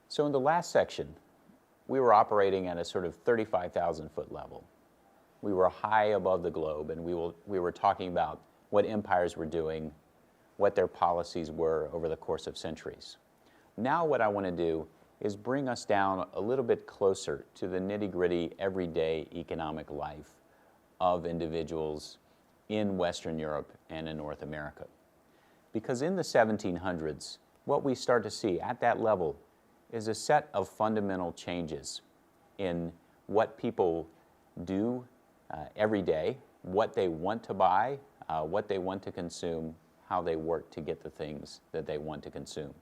So in the last section, we were operating at a sort of 35,000 foot level. We were high above the globe, and we were talking about what empires were doing, what their policies were over the course of centuries. Now what I want to do is bring us down a little bit closer to the nitty-gritty, everyday economic life of individuals in Western Europe and in North America. Because in the 1700s, what we start to see at that level is a set of fundamental changes in what people do every day, what they want to buy, what they want to consume, how they work to get the things that they want to consume.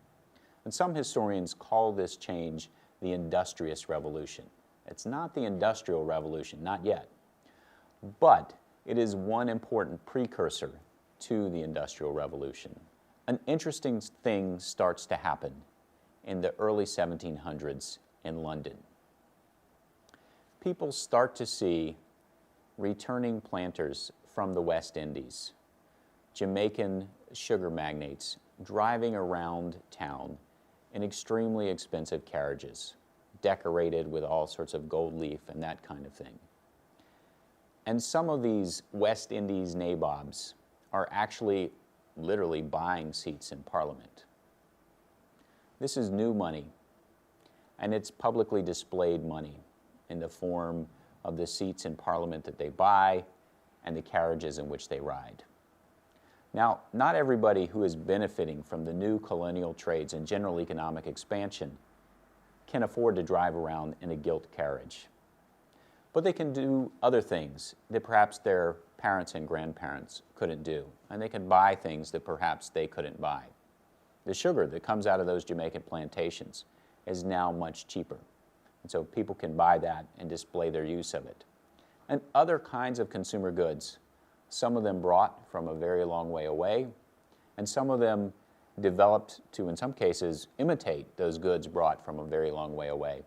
And some historians call this change the Industrious Revolution. It's not the Industrial Revolution, not yet, but it is one important precursor to the Industrial Revolution. An interesting thing starts to happen in the early 1700s in London. People start to see returning planters from the West Indies, Jamaican sugar magnates driving around town in extremely expensive carriages, decorated with all sorts of gold leaf and that kind of thing. And some of these West Indies nabobs are actually literally buying seats in Parliament. This is new money, and it's publicly displayed money in the form of the seats in Parliament that they buy and the carriages in which they ride. Now, not everybody who is benefiting from the new colonial trades and general economic expansion can afford to drive around in a gilt carriage. But they can do other things that perhaps their parents and grandparents couldn't do, and they can buy things that perhaps they couldn't buy. The sugar that comes out of those Jamaican plantations is now much cheaper, and so people can buy that and display their use of it. And other kinds of consumer goods, some of them brought from a very long way away, and some of them developed to, in some cases, imitate those goods brought from a very long way away.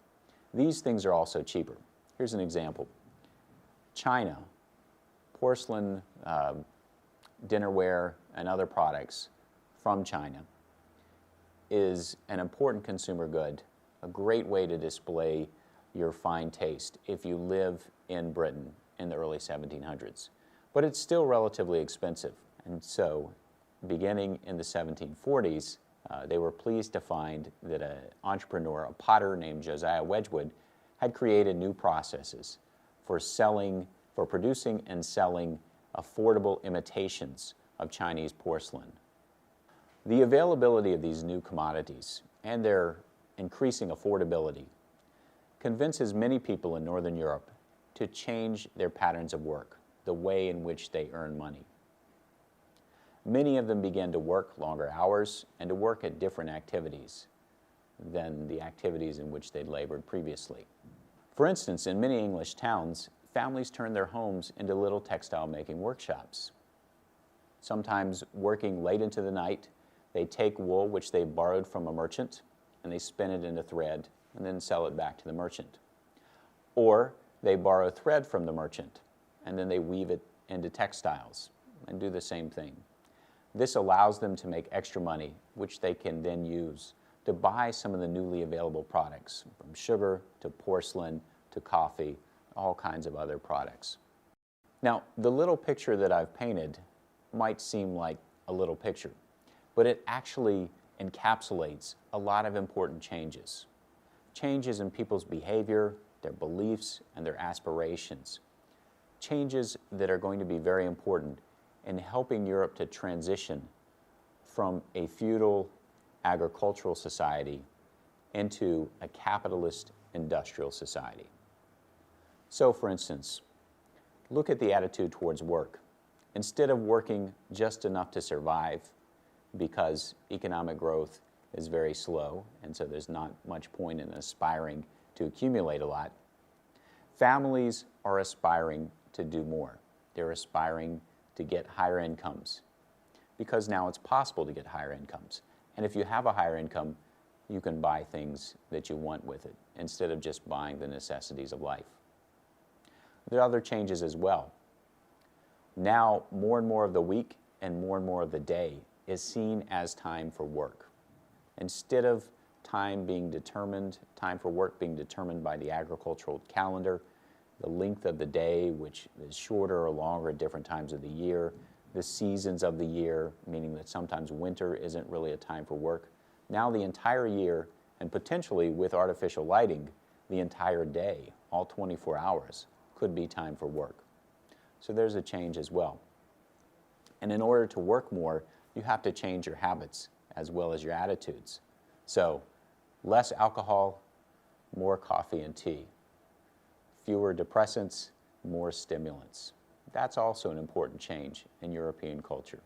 These things are also cheaper. Here's an example. China, porcelain, dinnerware, and other products from China is an important consumer good, a great way to display your fine taste if you live in Britain in the early 1700s. But it's still relatively expensive, and so beginning in the 1740s, they were pleased to find that an entrepreneur, a potter named Josiah Wedgwood, had created new processes for producing and selling affordable imitations of Chinese porcelain. The availability of these new commodities and their increasing affordability convinces many people in Northern Europe to change their patterns of work, the way in which they earn money. Many of them began to work longer hours and to work at different activities than the activities in which they'd labored previously. For instance, in many English towns, families turned their homes into little textile-making workshops. Sometimes working late into the night, they take wool which they borrowed from a merchant, and they spin it into thread and then sell it back to the merchant. Or they borrow thread from the merchant, and then they weave it into textiles and do the same thing. This allows them to make extra money, which they can then use to buy some of the newly available products, from sugar to porcelain to coffee, all kinds of other products. Now, the little picture that I've painted might seem like a little picture, but it actually encapsulates a lot of important changes. Changes in people's behavior, their beliefs, and their aspirations. Changes that are going to be very important in helping Europe to transition from a feudal agricultural society into a capitalist industrial society. So, for instance, look at the attitude towards work. Instead of working just enough to survive, because economic growth is very slow, and so there's not much point in aspiring to accumulate a lot, families are aspiring to do more. They're aspiring to get higher incomes, because now it's possible to get higher incomes. And if you have a higher income, you can buy things that you want with it, instead of just buying the necessities of life. There are other changes as well. Now, more and more of the week and more the day is seen as time for work. Instead of time being determined, time for work being determined by the agricultural calendar, the length of the day, which is shorter or longer at different times of the year, the seasons of the year, meaning that sometimes winter isn't really a time for work. Now the entire year, and potentially with artificial lighting, the entire day, all 24 hours, could be time for work. So there's a change as well. And in order to work more, you have to change your habits as well as your attitudes. So less alcohol, more coffee and tea. Fewer depressants, more stimulants. That's also an important change in European culture.